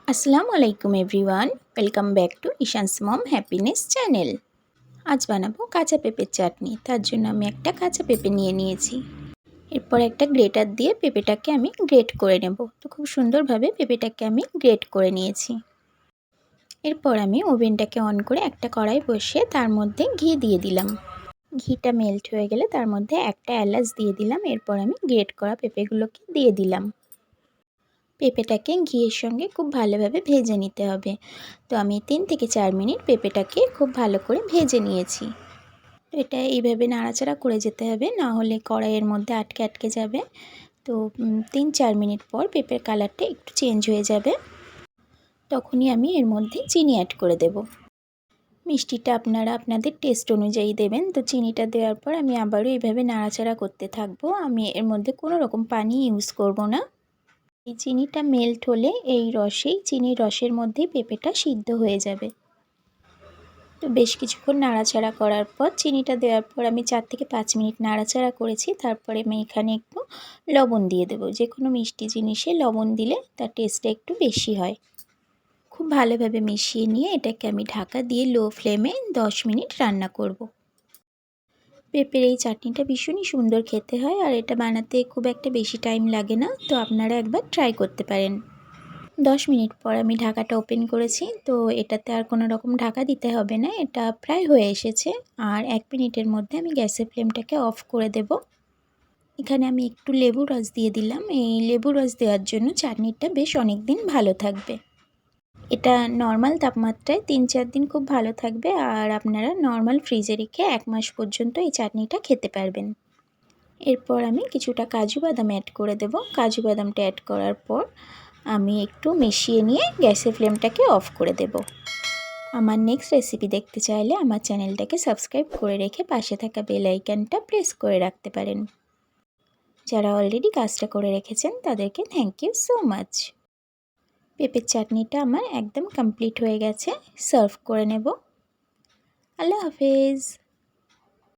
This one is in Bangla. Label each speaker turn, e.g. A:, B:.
A: আসসালামু আলাইকুম everyone, welcome back to Ishan's mom happiness channel. আজ বানাবো কাঁচা পেঁপের চাটনি। তার জন্য আমি একটা কাঁচা পেঁপে নিয়ে নিয়েছি। এরপর একটা গ্রেটার দিয়ে পেঁপেটাকে আমি গ্রেট করে নেব। তো খুব সুন্দরভাবে পেঁপেটাকে আমি গ্রেট করে নিয়েছি। এরপর আমি ওভেনটাকে অন করে একটা কড়াই বসিয়ে তার মধ্যে ঘি দিয়ে দিলাম। ঘিটা মেল্ট হয়ে গেলে তার মধ্যে একটা এলাচ দিয়ে দিলাম। এরপর আমি গ্রেট করা পেঁপেগুলোকে দিয়ে দিলাম। পেঁপেটাকে ঘিয়ের সঙ্গে খুব ভালোভাবে ভেজে নিতে হবে। তো আমি 3 থেকে 4 মিনিট পেঁপেটাকে খুব ভালো করে ভেজে নিয়েছি। এটা এইভাবে নাড়াচাড়া করে যেতে হবে, না হলে কড়াইয়ের মধ্যে আটকে আটকে যাবে। তো 3-4 মিনিট পর পেঁপের কালারটা একটু চেঞ্জ হয়ে যাবে, তখনই আমি এর মধ্যে চিনি অ্যাড করে দেব। মিষ্টিটা আপনারা আপনাদের টেস্ট অনুযায়ী দেবেন। তো চিনিটা দেওয়ার পর আমি আবারও এইভাবে নাড়াচাড়া করতে থাকবো। আমি এর মধ্যে কোনো রকম পানি ইউজ করব না। এই চিনিটা মেল্ট হলে চিনির রসের মধ্যেই পেঁপেটা সিদ্ধ হয়ে যাবে। তো বেশ কিছুক্ষণ নাড়াচাড়া করার পর চিনিটা দেওয়ার পর আমি 4 থেকে 5 মিনিট নাড়াচাড়া করেছি। তারপরে আমি এখানে একটু লবণ দিয়ে দেবো। যে কোনো মিষ্টি জিনিসে লবণ দিলে তার টেস্টটা একটু বেশি হয়। খুব ভালোভাবে মিশিয়ে নিয়ে এটাকে আমি ঢাকা দিয়ে লো ফ্লেমে 10 মিনিট রান্না করব। পেঁপের এই চাটনিটা ভীষণই সুন্দর খেতে হয়, আর এটা বানাতে খুব একটা বেশি টাইম লাগে না। তো আপনারা একবার ট্রাই করতে পারেন। 10 মিনিট পর আমি ঢাকাটা ওপেন করেছি। তো এটাতে আর কোনো রকম ঢাকা দিতে হবে না, এটা প্রায় হয়ে এসেছে। আর 1 মিনিটের মধ্যে আমি গ্যাসের ফ্লেমটাকে অফ করে দেব। এখানে আমি একটু লেবুর রস দিয়ে দিলাম। এই লেবুর রস দেওয়ার জন্য চাটনিটা বেশ অনেক দিন ভালো থাকবে। এটা নর্মাল তাপমাত্রায় 3-4 দিন খুব ভালো থাকবে, আর আপনারা নর্মাল ফ্রিজে রেখে 1 মাস পর্যন্ত এই চাটনিটা খেতে পারবেন। এরপর আমি কিছুটা কাজু বাদাম অ্যাড করে দেব। কাজু বাদামটা অ্যাড করার পর আমি একটু মিশিয়ে নিয়ে গ্যাসের ফ্লেমটাকে অফ করে দেব। আমার নেক্সট রেসিপি দেখতে চাইলে আমার চ্যানেলটাকে সাবস্ক্রাইব করে রেখে পাশে থাকা বেল আইকনটা প্রেস করে রাখতে পারেন। যারা অলরেডি কাজটা করে রেখেছেন তাদেরকে থ্যাংক ইউ সো মাচ। পেঁপের চাটনিটা আমার একদম কমপ্লিট হয়ে গেছে। সার্ভ করে নেব। আল্লাহ হাফেজ।